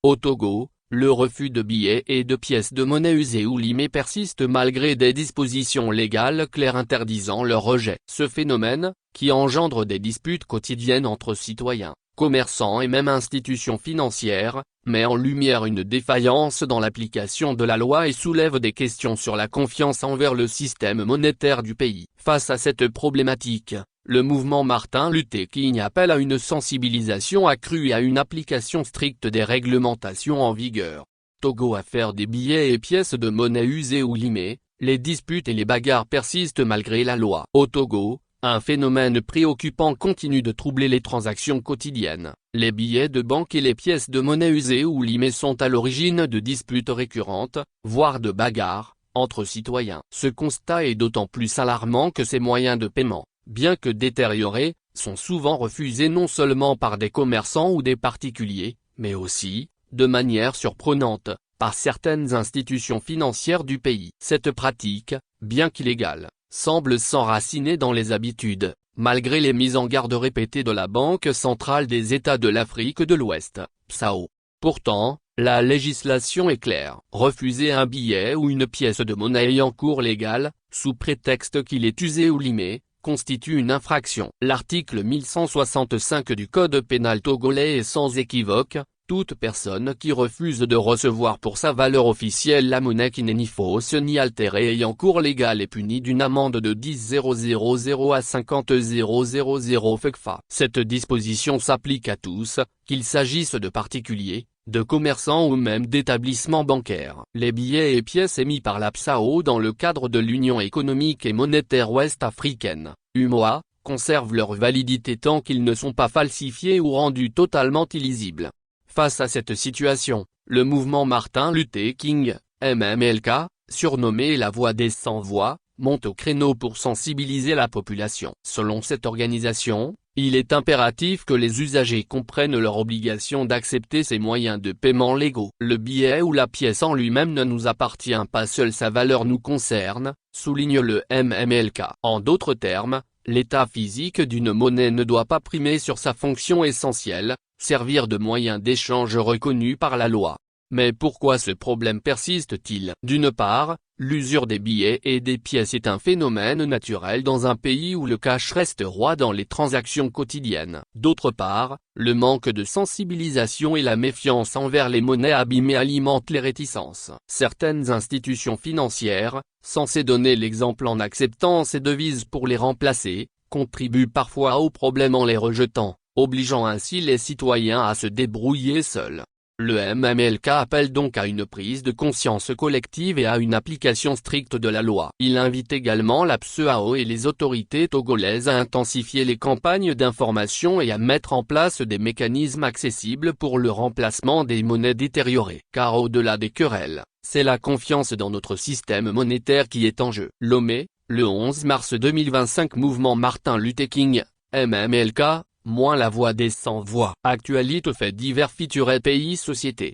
Au Togo, le refus de billets et de pièces de monnaie usées ou limées persiste malgré des dispositions légales claires interdisant leur rejet. Ce phénomène, qui engendre des disputes quotidiennes entre citoyens, commerçants et même institutions financières, met en lumière une défaillance dans l'application de la loi et soulève des questions sur la confiance envers le système monétaire du pays. Face à cette problématique, le mouvement Martin Luther King appelle à une sensibilisation accrue et à une application stricte des réglementations en vigueur. Togo, affaire des billets et pièces de monnaie usées ou limées, les disputes et les bagarres persistent malgré la loi. Au Togo, un phénomène préoccupant continue de troubler les transactions quotidiennes. Les billets de banque et les pièces de monnaie usées ou limées sont à l'origine de disputes récurrentes, voire de bagarres, entre citoyens. Ce constat est d'autant plus alarmant que ces moyens de paiement, bien que détériorés, sont souvent refusés non seulement par des commerçants ou des particuliers, mais aussi, de manière surprenante, par certaines institutions financières du pays. Cette pratique, bien qu'illégale, semble s'enraciner dans les habitudes, malgré les mises en garde répétées de la Banque centrale des États de l'Afrique de l'Ouest, BCAO. Pourtant, la législation est claire. Refuser un billet ou une pièce de monnaie ayant cours légal, sous prétexte qu'il est usé ou limé, constitue une infraction. L'article 1165 du Code pénal togolais est sans équivoque: toute personne qui refuse de recevoir pour sa valeur officielle la monnaie qui n'est ni fausse ni altérée ayant cours légal est punie d'une amende de 10 000 à 50 000 FECFA. Cette disposition s'applique à tous, qu'il s'agisse de particuliers, de commerçants ou même d'établissements bancaires. Les billets et pièces émis par la BCAO dans le cadre de l'Union économique et monétaire ouest-africaine, UEMOA, conservent leur validité tant qu'ils ne sont pas falsifiés ou rendus totalement illisibles. Face à cette situation, le mouvement Martin Luther King, MMLK, surnommé la Voix des Sans-Voix, monte au créneau pour sensibiliser la population. Selon cette organisation, il est impératif que les usagers comprennent leur obligation d'accepter ces moyens de paiement légaux. Le billet ou la pièce en lui-même ne nous appartient pas, seule sa valeur nous concerne, souligne le MMLK. En d'autres termes, l'état physique d'une monnaie ne doit pas primer sur sa fonction essentielle, servir de moyen d'échange reconnu par la loi. Mais pourquoi ce problème persiste-t-il? D'une part, l'usure des billets et des pièces est un phénomène naturel dans un pays où le cash reste roi dans les transactions quotidiennes. D'autre part, le manque de sensibilisation et la méfiance envers les monnaies abîmées alimentent les réticences. Certaines institutions financières, censées donner l'exemple en acceptant ces devises pour les remplacer, contribuent parfois au problème en les rejetant, obligeant ainsi les citoyens à se débrouiller seuls. Le MMLK appelle donc à une prise de conscience collective et à une application stricte de la loi. Il invite également la BCEAO et les autorités togolaises à intensifier les campagnes d'information et à mettre en place des mécanismes accessibles pour le remplacement des monnaies détériorées. Car au-delà des querelles, c'est la confiance dans notre système monétaire qui est en jeu. Lomé, le 11 mars 2025. Mouvement Martin Luther King, MMLK, moins la voix des sans-voix. Actualité, faits divers, feature pays, société.